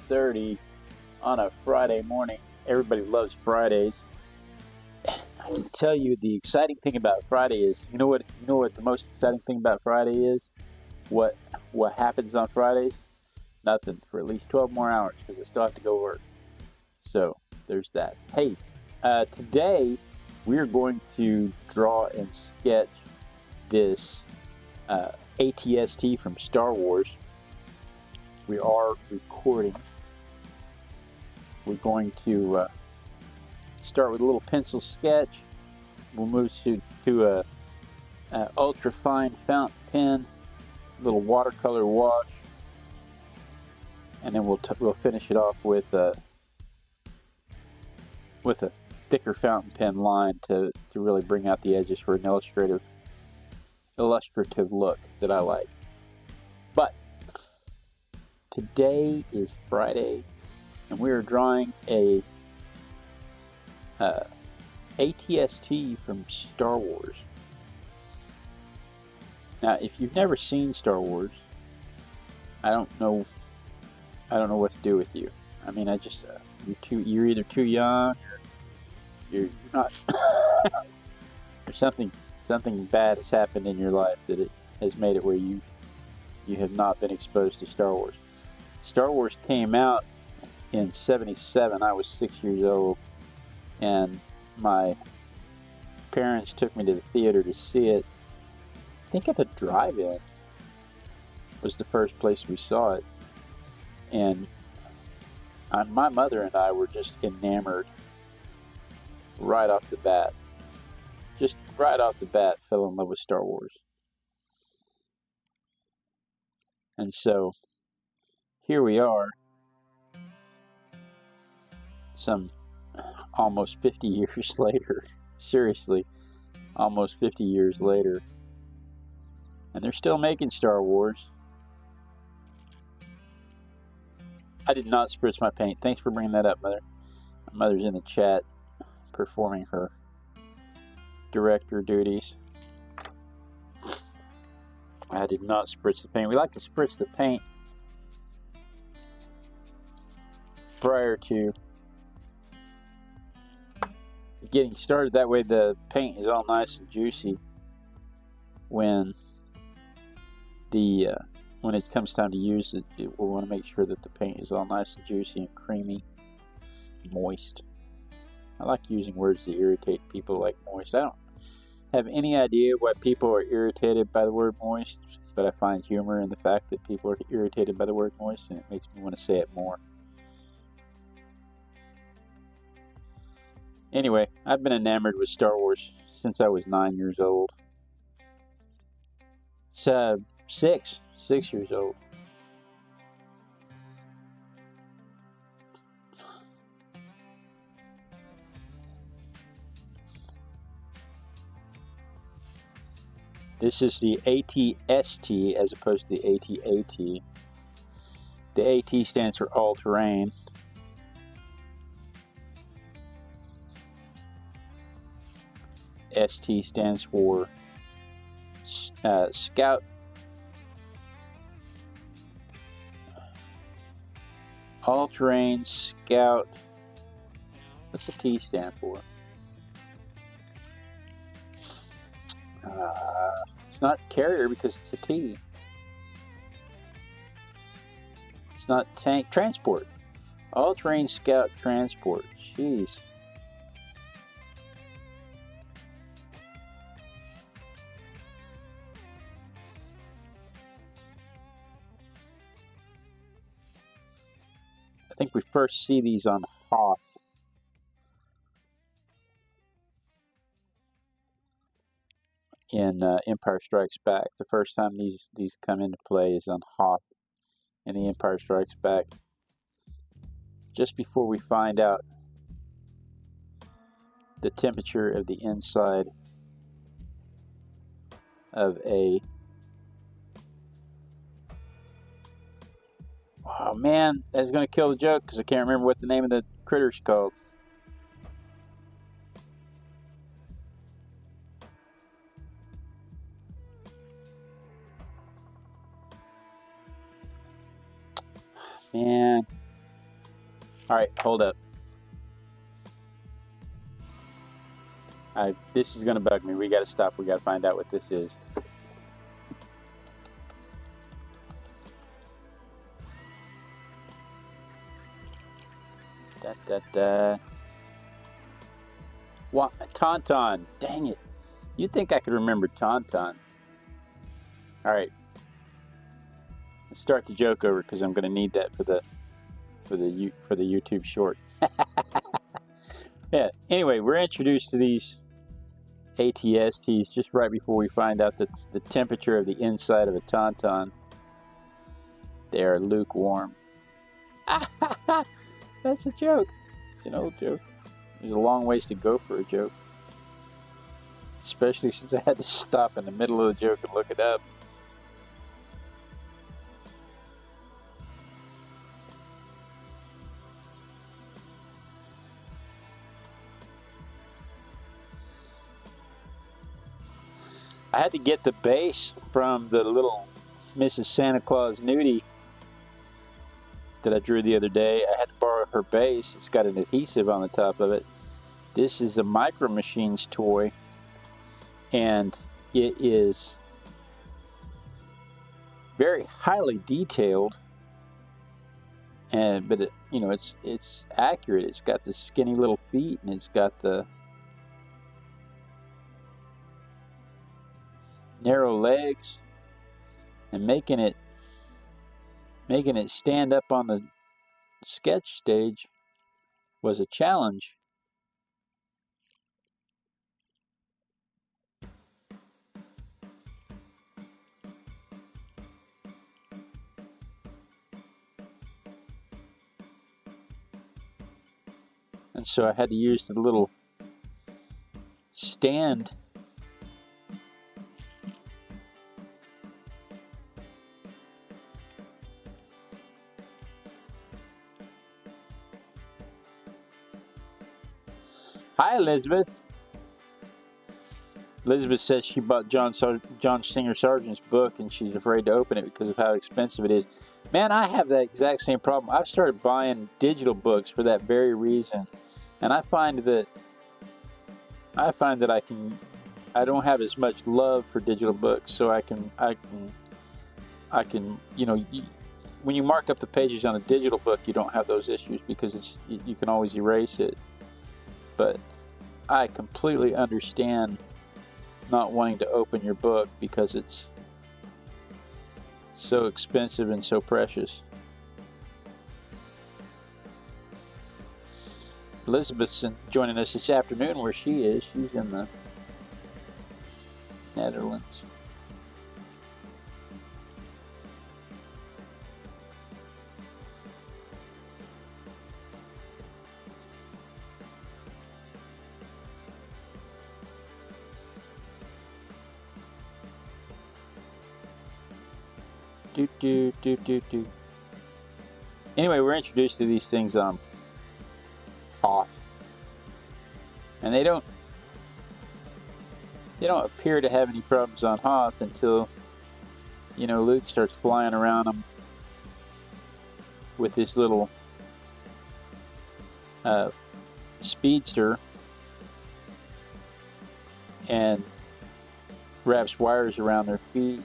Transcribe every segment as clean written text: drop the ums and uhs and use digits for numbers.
5:30 on a Friday morning. Everybody loves Fridays. I can tell you the exciting thing about Friday is, you know what the most exciting thing about Friday is? What happens on Fridays? Nothing for at least 12 more hours because I still have to go work. So there's that. Hey, today we're going to draw and sketch this ATST from Star Wars. We are recording. We're going to start with a little pencil sketch. We'll move to a ultra fine fountain pen, a little watercolor wash, and then we'll finish it off with a thicker fountain pen line to really bring out the edges for an illustrative look that I like. But today is Friday, and we are drawing a ATST from Star Wars. Now, if you've never seen Star Wars, I don't know what to do with you. I mean, you're either too young, or you're not. Or something bad has happened in your life that it has made it where you have not been exposed to Star Wars. Star Wars came out in '77. I was 6 years old, and my parents took me to the theater to see it. I think at the drive-in was the first place we saw it, and my mother and I were just enamored right off the bat. Just right off the bat, fell in love with Star Wars. And so here we are, some almost 50 years later. Seriously, almost 50 years later. And they're still making Star Wars. I did not spritz my paint. Thanks for bringing that up, Mother. My mother's in the chat performing her director duties. I did not spritz the paint. We like to spritz the paint prior to getting started. That way the paint is all nice and juicy when it comes time to use it. We want to make sure that the paint is all nice and juicy and creamy, moist. I like using words that irritate people, like moist. I don't have any idea why people are irritated by the word moist, but I find humor in the fact that people are irritated by the word moist, and it makes me want to say it more. Anyway, I've been enamored with Star Wars since I was 9 years old. So, 6 years old. This is the ATST as opposed to the ATAT. The AT stands for all-terrain. ST stands for Scout. All-terrain, Scout. What's the T stand for? It's not carrier because it's a T. It's not tank. Transport. All-terrain, Scout, transport. Jeez. I think we first see these on Hoth. In Empire Strikes Back. The first time these come into play is on Hoth in the Empire Strikes Back. Just before we find out the temperature of the inside of a... Oh man, that's going to kill the joke because I can't remember what the name of the critter's called. Man, All right, hold up. This is gonna bug me. We gotta stop. We gotta find out what this is. What? Tauntaun. Dang it. You'd think I could remember Tauntaun. All right. Let's start the joke over because I'm gonna need that for the YouTube short. Yeah. Anyway, we're introduced to these ATSTs just right before we find out that the temperature of the inside of a tauntaun. They are lukewarm. That's a joke. It's an old joke. There's a long ways to go for a joke. Especially since I had to stop in the middle of the joke and look it up. I had to get the base from the little Mrs. Santa Claus nudie that I drew the other day. I had to borrow her base. It's got an adhesive on the top of it. This is a Micro Machines toy, and it is very highly detailed. But it, you know, it's accurate. It's got the skinny little feet, and it's got the narrow legs, and making it stand up on the sketch stage was a challenge. And so I had to use the little stand Hi, Elizabeth. Elizabeth says she bought John Singer Sargent's book and she's afraid to open it because of how expensive it is. Man, I have that exact same problem. I've started buying digital books for that very reason, and I find that I don't have as much love for digital books, so I can you know, when you mark up the pages on a digital book, you don't have those issues because you can always erase it. But I completely understand not wanting to open your book because it's so expensive and so precious. Elizabeth's joining us this afternoon where she is. She's in the Netherlands. Anyway, we're introduced to these things on Hoth, and they don't appear to have any problems on Hoth until, you know, Luke starts flying around them with this little speedster and wraps wires around their feet.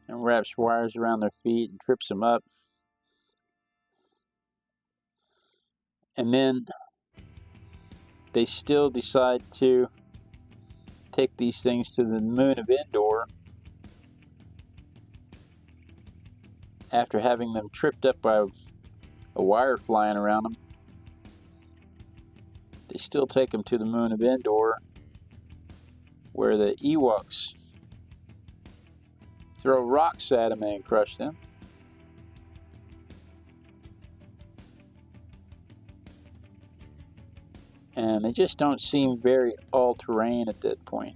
And wraps wires around their feet and trips them up. And then they still decide to take these things to the moon of Endor after having them tripped up by a wire flying around them. They still take them to the moon of Endor, where the Ewoks throw rocks at them and crush them. And they just don't seem very all-terrain at that point.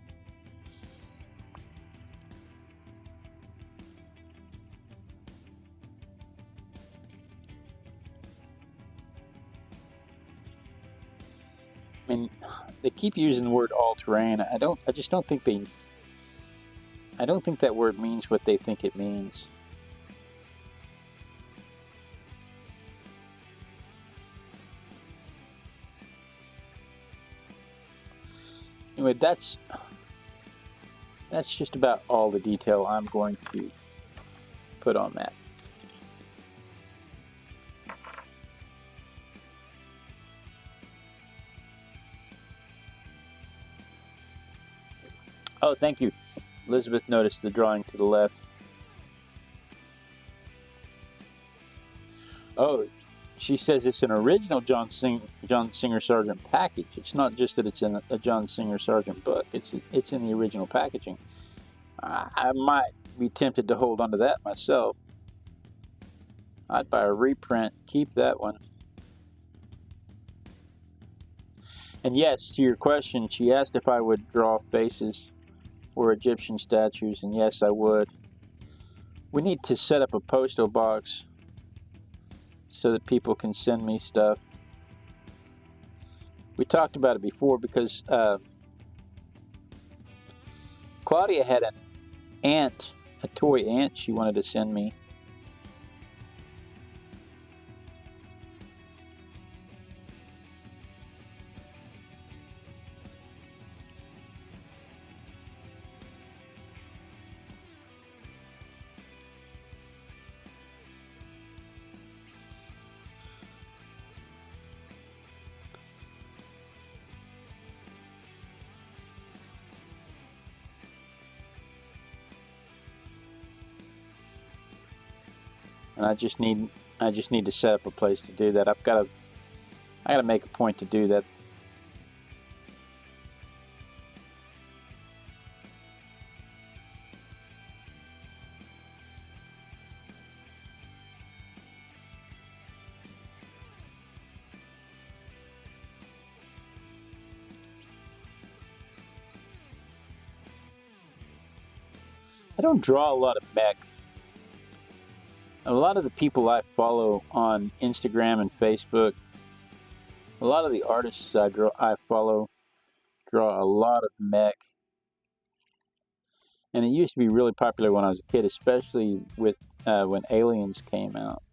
mean, they keep using the word all-terrain. I just don't think they. I don't think that word means what they think it means. Anyway, that's just about all the detail I'm going to put on that. Oh, thank you. Elizabeth noticed the drawing to the left. Oh, she says it's an original John Singer Sargent package. It's not just that it's in a John Singer Sargent book. It's in the original packaging. I might be tempted to hold onto that myself. I'd buy a reprint, keep that one. And yes, to your question, she asked if I would draw faces or Egyptian statues, and yes, I would. We need to set up a postal box so that people can send me stuff. We talked about it before because Claudia had an ant, a toy ant she wanted to send me. And I just need to set up a place to do that. I gotta make a point to do that. I don't draw a lot of mech. A lot of the people I follow on Instagram and Facebook, a lot of the artists I follow draw a lot of mech. And it used to be really popular when I was a kid, especially with when Aliens came out.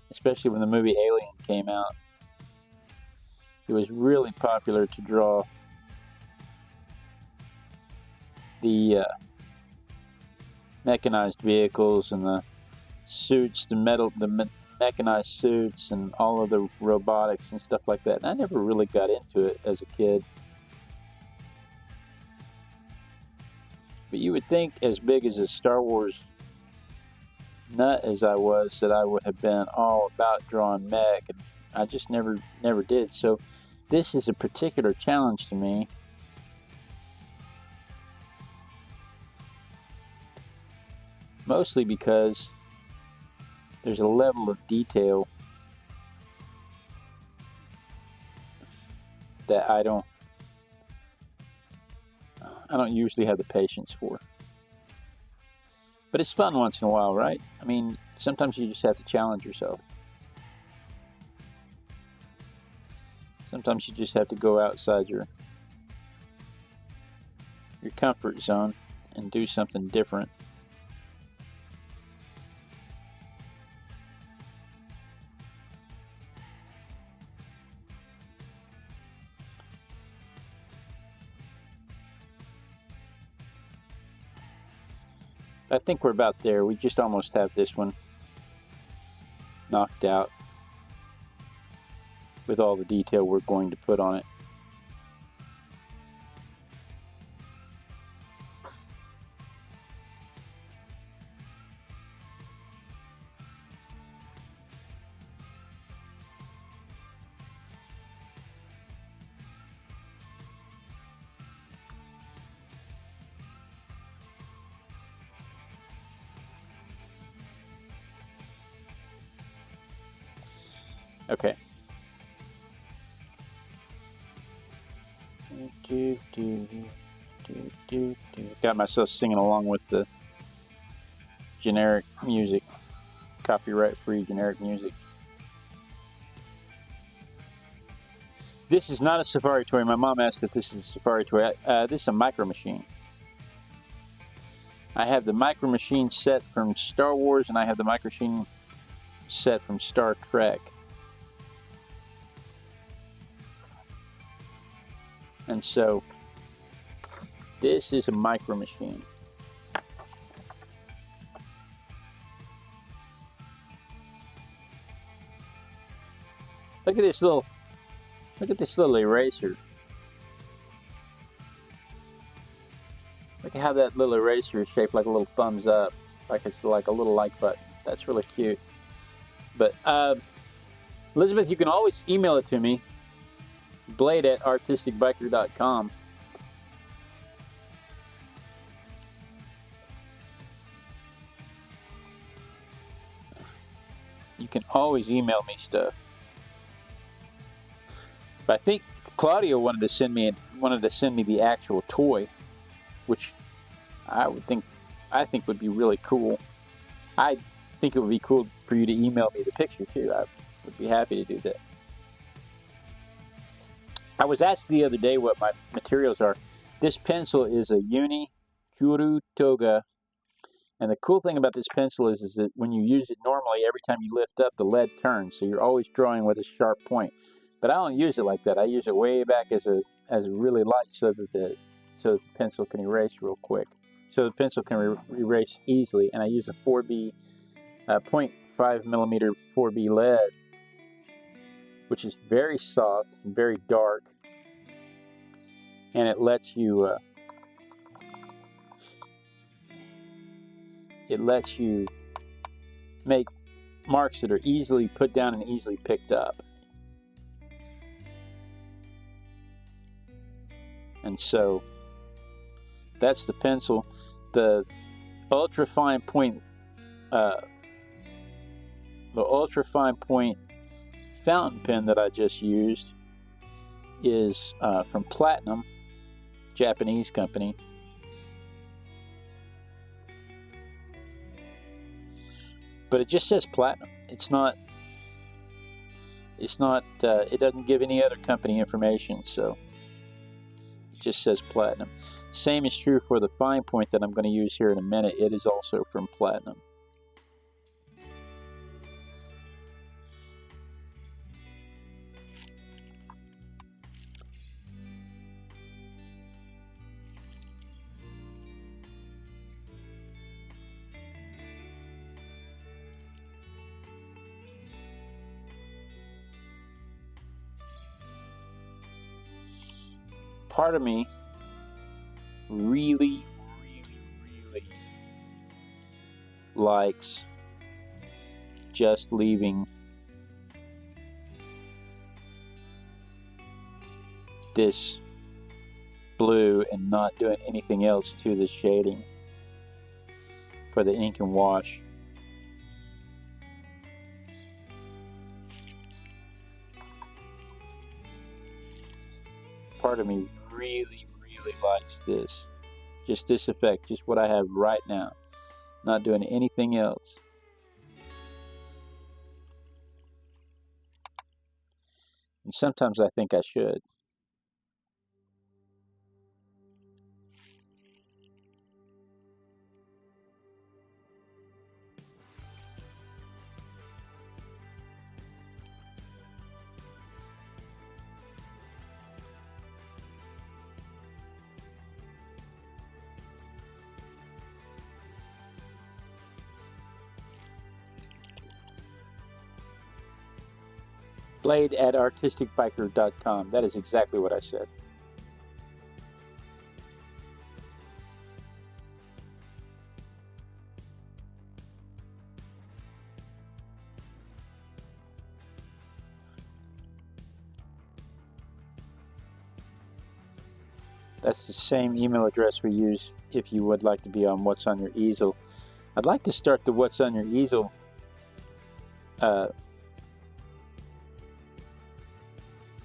Especially when the movie Alien came out. It was really popular to draw the mechanized vehicles and the suits, the mechanized suits and all of the robotics and stuff like that. And I never really got into it as a kid. But you would think, as big as a Star Wars nut as I was, that I would have been all about drawing mech, and I just never did. So this is a particular challenge to me. Mostly because there's a level of detail that I don't usually have the patience for. But it's fun once in a while, right? I mean, sometimes you just have to challenge yourself. Sometimes you just have to go outside your comfort zone and do something different. I think we're about there. We just almost have this one knocked out with all the detail we're going to put on it. Okay. Got myself singing along with the generic music. copyright-free generic music. This is not a Safari toy. My mom asked if this is a Safari toy. This is a Micro Machine. I have the Micro Machine set from Star Wars, and I have the Micro Machine set from Star Trek. And so, this is a Micro Machine. Look at this little eraser. Look at how that little eraser is shaped like a little thumbs up, like it's like a little like button. That's really cute. But Elizabeth, you can always email it to me, blade@artisticbiker.com. You can always email me stuff. But I think Claudia wanted to send me the actual toy, which I think would be really cool. I think it would be cool for you to email me the picture too. I would be happy to do that. I was asked the other day what my materials are. This pencil is a Uni Kuru Toga, and the cool thing about this pencil is that when you use it normally, every time you lift up, the lead turns, so you're always drawing with a sharp point. But I don't use it like that. I use it way back as a really light, so that the pencil can erase real quick. So the pencil can erase easily, and I use a 4B, 0.5 millimeter 4B lead, which is very soft and very dark, and it lets you make marks that are easily put down and easily picked up. And so that's the pencil. The ultra fine point fountain pen that I just used is from Platinum, Japanese company. But it just says Platinum. It doesn't give any other company information, so it just says Platinum. Same is true for the fine point that I'm going to use here in a minute. It is also from Platinum. Part of me really likes just leaving this blue and not doing anything else to the shading for the ink and wash. Part of me really likes this. Just this effect, just what I have right now. Not doing anything else. And sometimes I think I should. Blade@artisticbiker.com. That is exactly what I said. That's the same email address we use if you would like to be on What's on Your Easel. I'd like to start the What's on Your Easel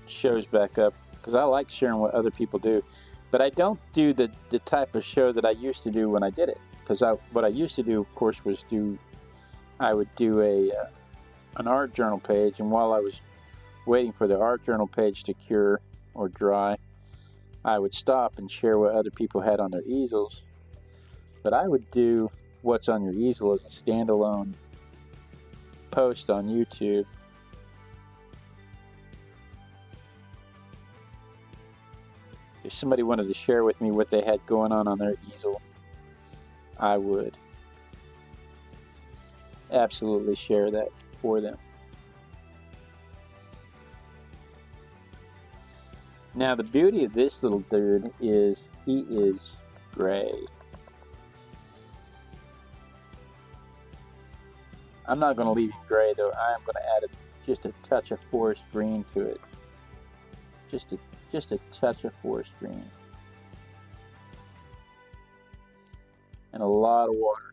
shows back up, because I like sharing what other people do, but I don't do the type of show that I used to do when I did it, because what I used to do, of course, was do I would do an art journal page, and while I was waiting for the art journal page to cure or dry, I would stop and share what other people had on their easels. But I would do what's on your easel as a standalone post on YouTube. If somebody wanted to share with me what they had going on their easel, I would absolutely share that for them. Now the beauty of this little dude is he is gray. I'm not going to leave him gray though. I am going to add just a touch of forest green to it. Just a touch of forest green. And a lot of water.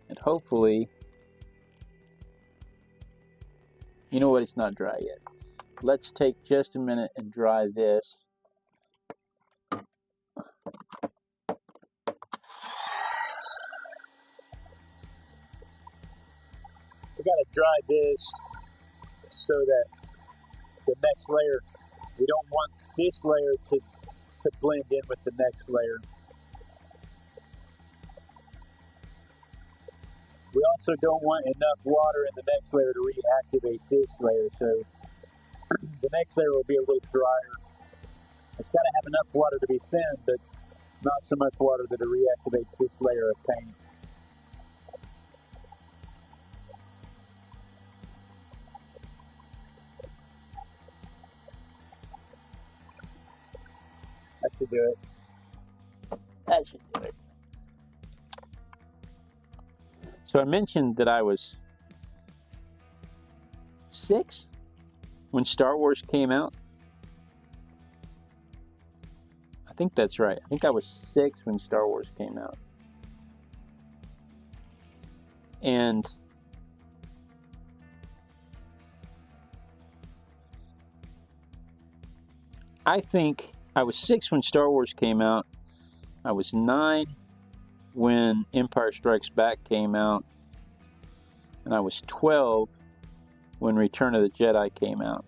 And hopefully, you know what, it's not dry yet. Let's take just a minute and dry this. We gotta dry this so that the next layer, we don't want this layer to blend in with the next layer. We also don't want enough water in the next layer to reactivate this layer, so the next layer will be a little drier. It's got to have enough water to be thin, but not so much water that it reactivates this layer of paint. That should do it. That should do it. So I mentioned that I was 6 when Star Wars came out. I think that's right. I think I was 6 when Star Wars came out. And I think I was 6 when Star Wars came out. I was 9 when Empire Strikes Back came out. And I was 12 when Return of the Jedi came out.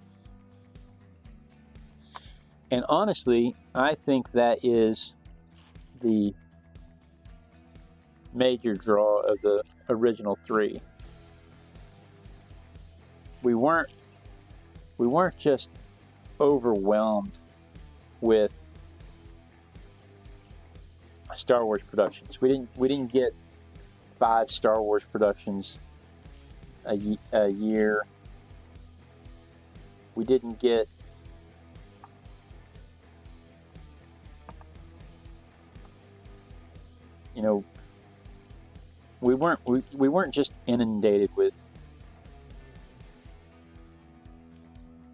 And honestly, I think that is the major draw of the original 3. We weren't just overwhelmed with Star Wars productions. We didn't get 5 Star Wars productions a year. We didn't get we weren't just inundated with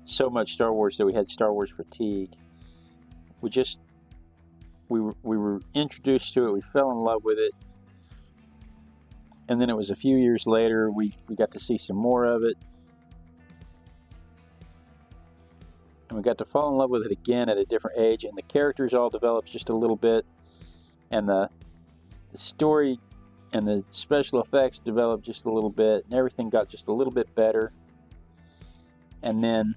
so much Star Wars that we had Star Wars fatigue. We were introduced to it, we fell in love with it, and then it was a few years later we got to see some more of it, and we got to fall in love with it again at a different age, and the characters all developed just a little bit, and the story and the special effects developed just a little bit, and everything got just a little bit better. And then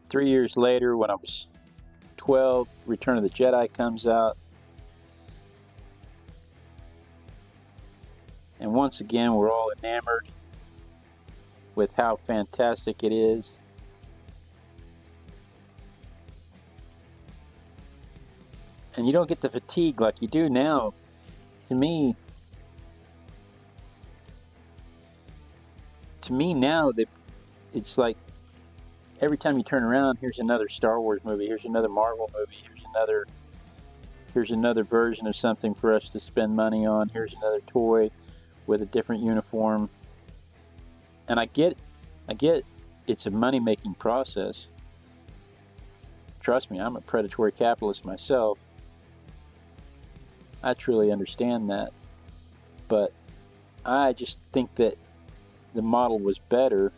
three years later, when I was 12, Return of the Jedi comes out. And once again, we're all enamored with how fantastic it is. And you don't get the fatigue like you do now. To me now, it's like every time you turn around, here's another Star Wars movie, here's another Marvel movie, here's another version of something for us to spend money on, here's another toy with a different uniform. And I get it's a money-making process. Trust me, I'm a predatory capitalist myself. I truly understand that. But I just think that the model was better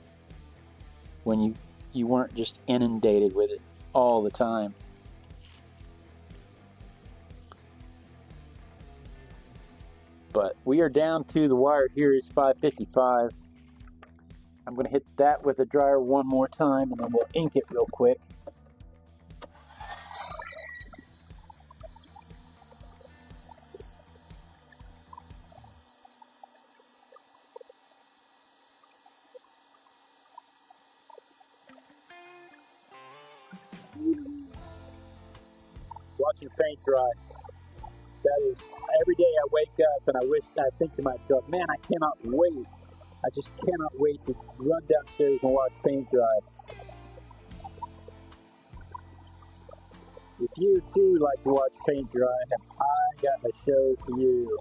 when you weren't just inundated with it all the time. But we are down to the wire here is 555. I'm going to hit that with a dryer one more time, and then we'll ink it real quick. Watching paint dry. That is, every day I wake up and I think to myself, man, I cannot wait. I just cannot wait to run downstairs and watch paint dry. If you too like to watch paint dry, I got a show for you.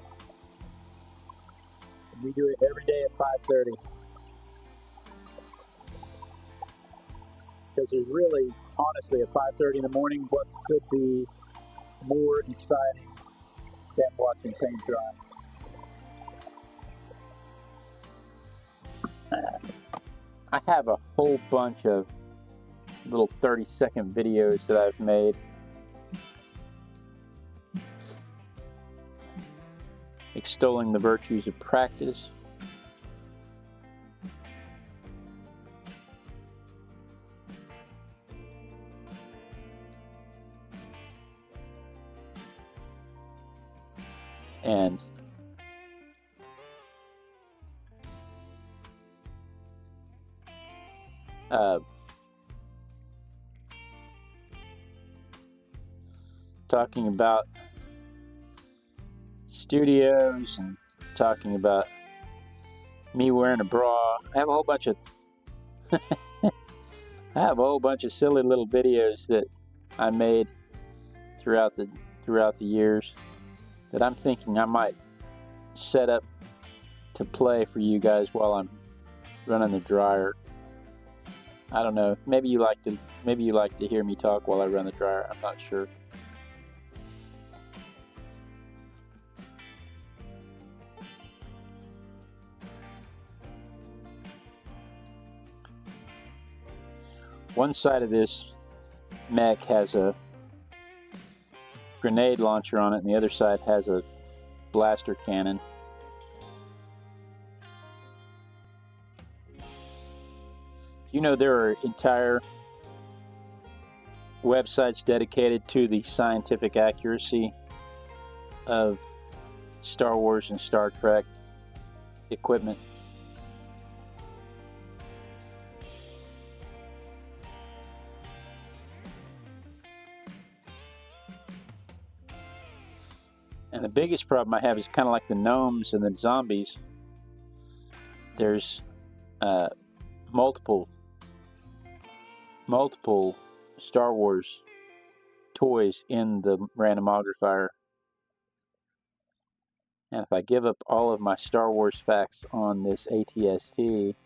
We do it every day at 5:30. Because there's really, honestly, at 5:30 in the morning, what could be more exciting than watching paint dry? I have a whole bunch of little 30-second videos that I've made. Extolling the virtues of practice. And talking about studios and talking about me wearing a bra. I have a whole bunch of silly little videos that I made throughout the years that I'm thinking I might set up to play for you guys while I'm running the dryer. I don't know. Maybe you like to hear me talk while I run the dryer. I'm not sure. One side of this mech has a grenade launcher on it, and the other side has a blaster cannon. You know, there are entire websites dedicated to the scientific accuracy of Star Wars and Star Trek equipment. And the biggest problem I have is kind of like the gnomes and the zombies. There's multiple Star Wars toys in the randomogrifier. And if I give up all of my Star Wars facts on this ATST,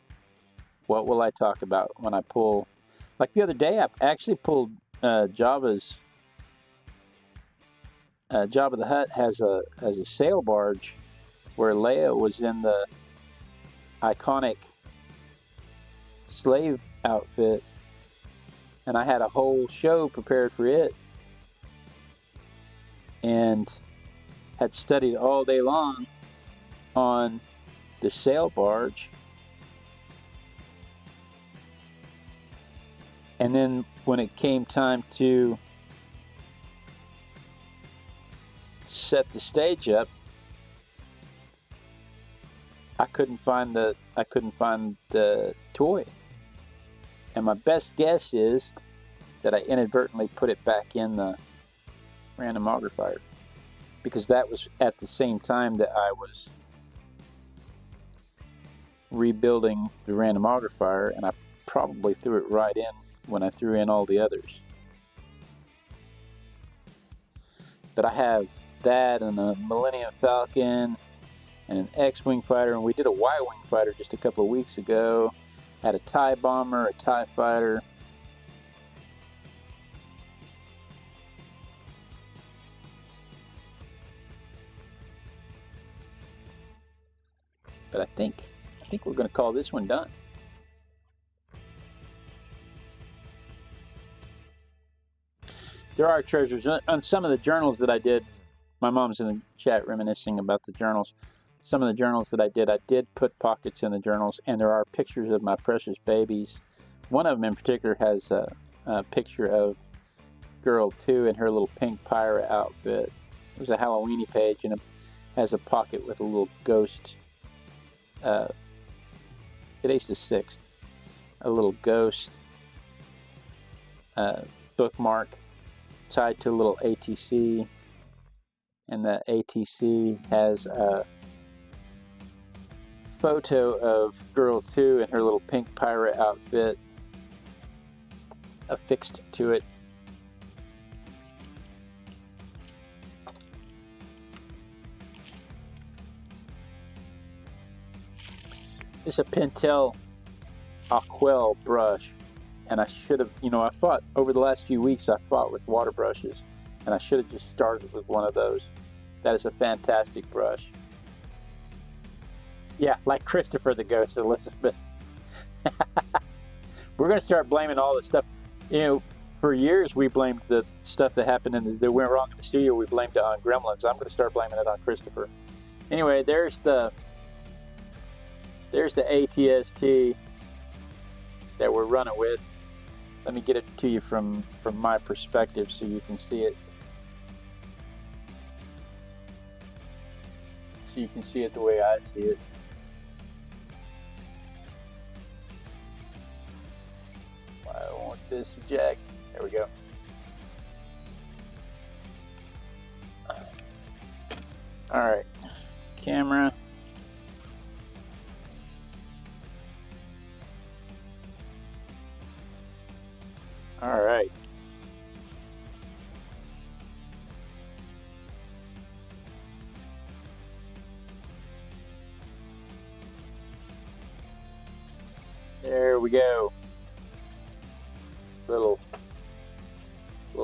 what will I talk about when I pull? Like the other day, I actually pulled Jabba the Hutt has a sail barge where Leia was in the iconic slave outfit, and I had a whole show prepared for it and had studied all day long on the sail barge. And then when it came time to set the stage up, I couldn't find the toy. And my best guess is that I inadvertently put it back in the randomogrifier, because that was at the same time that I was rebuilding the randomogrifier, and I probably threw it right in when I threw in all the others. But I have that and a Millennium Falcon and an X-Wing fighter, and we did a Y-Wing fighter just a couple of weeks ago. Had a TIE bomber, a TIE fighter. But I think we're going to call this one done. there are treasures on some of the journals that I did. My mom's in the chat reminiscing about the journals. Some of the journals that I did put pockets in the journals, and there are pictures of my precious babies. One of them in particular has a picture of girl 2 in her little pink pirate outfit. It was a Halloweeny page, and it has a pocket with a little ghost. Today's the 6th. A little ghost bookmark tied to a little ATC, and the ATC has a photo of girl 2 in her little pink pirate outfit affixed to it. This is a Pentel Aquarelle brush, and I should have, I fought over the last few weeks. I fought with water brushes, and I should have just started with one of those. That is a fantastic brush. Yeah, like Christopher the Ghost, Elizabeth. We're going to start blaming all the stuff. For years we blamed the stuff that happened that went wrong in the studio. We blamed it on Gremlins. I'm going to start blaming it on Christopher. Anyway, there's the ATST that we're running with. Let me get it to you from my perspective so you can see it. So you can see it the way I see it. I want this eject. There we go. All right, camera. All right. There we go. Little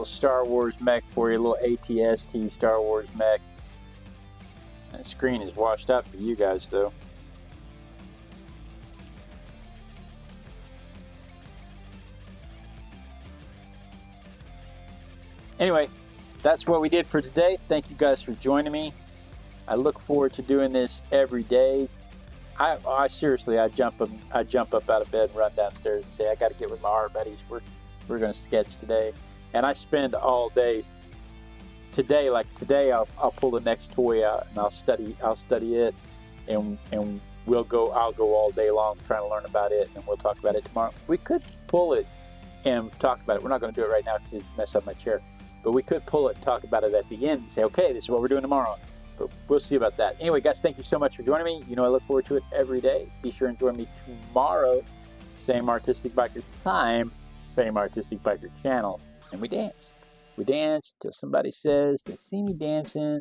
Star Wars mech for you, little ATST Star Wars mech. That screen is washed out for you guys though. Anyway, that's what we did for today. Thank you guys for joining me. I look forward to doing this every day. I seriously, I jump up out of bed and run downstairs and say, I got to get with my art buddies. We're going to sketch today, and I spend all day. Today, I'll pull the next toy out and I'll study it, and I'll go all day long trying to learn about it, and we'll talk about it tomorrow. We could pull it and talk about it. We're not going to do it right now because it mess up my chair, but we could pull it and talk about it at the end and say, okay, this is what we're doing tomorrow. But we'll see about that. Anyway, guys, thank you so much for joining me. I look forward to it every day. Be sure and join me tomorrow. Same Artistic Biker time, same Artistic Biker channel. And we dance. We dance till somebody says they see me dancing.